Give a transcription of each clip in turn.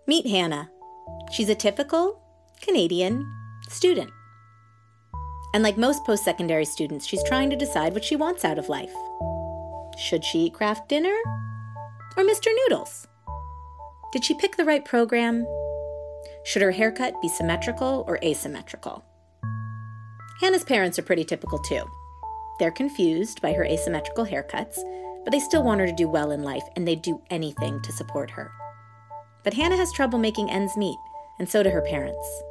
Meet Hannah. She's a typical Canadian student. And like most post-secondary students, she's trying to decide what she wants out of life. Should she eat Kraft Dinner or Mr. Noodles? Did she pick the right program? Should her haircut be symmetrical or asymmetrical? Hannah's parents are pretty typical too. They're confused by her asymmetrical haircuts, but they still want her to do well in life, and they'd do anything to support her. But Hannah has trouble making ends meet, and so do her parents.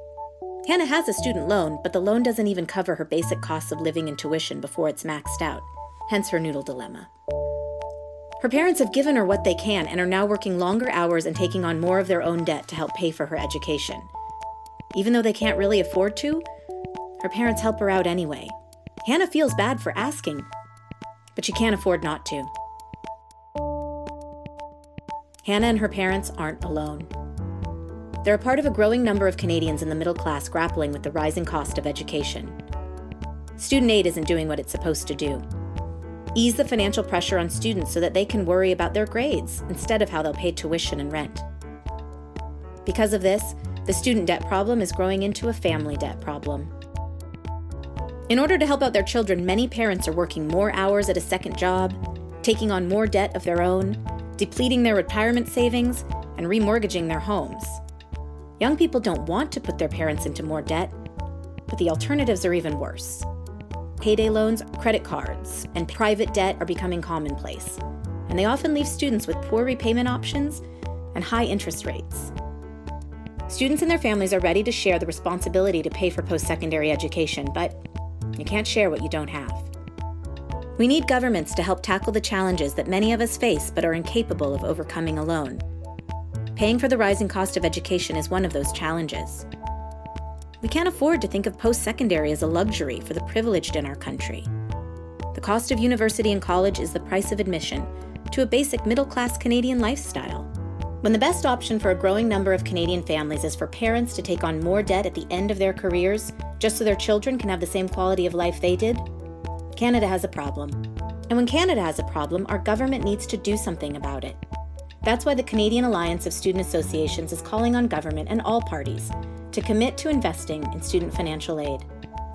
Hannah has a student loan, but the loan doesn't even cover her basic costs of living and tuition before it's maxed out, hence her noodle dilemma. Her parents have given her what they can and are now working longer hours and taking on more of their own debt to help pay for her education. Even though they can't really afford to, her parents help her out anyway. Hannah feels bad for asking, but she can't afford not to. Hannah and her parents aren't alone. They're a part of a growing number of Canadians in the middle class grappling with the rising cost of education. Student aid isn't doing what it's supposed to do. Ease the financial pressure on students so that they can worry about their grades instead of how they'll pay tuition and rent. Because of this, the student debt problem is growing into a family debt problem. In order to help out their children, many parents are working more hours at a second job, taking on more debt of their own, depleting their retirement savings, and remortgaging their homes. Young people don't want to put their parents into more debt, but the alternatives are even worse. Payday loans, credit cards, and private debt are becoming commonplace, and they often leave students with poor repayment options and high interest rates. Students and their families are ready to share the responsibility to pay for post-secondary education, but you can't share what you don't have. We need governments to help tackle the challenges that many of us face but are incapable of overcoming alone. Paying for the rising cost of education is one of those challenges. We can't afford to think of post-secondary as a luxury for the privileged in our country. The cost of university and college is the price of admission to a basic middle-class Canadian lifestyle. When the best option for a growing number of Canadian families is for parents to take on more debt at the end of their careers just so their children can have the same quality of life they did, Canada has a problem. And when Canada has a problem, our government needs to do something about it. That's why the Canadian Alliance of Student Associations is calling on government and all parties to commit to investing in student financial aid.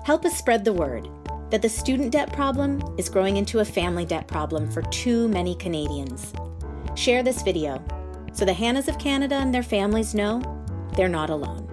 Help us spread the word that the student debt problem is growing into a family debt problem for too many Canadians. Share this video so the Hannahs of Canada and their families know they're not alone.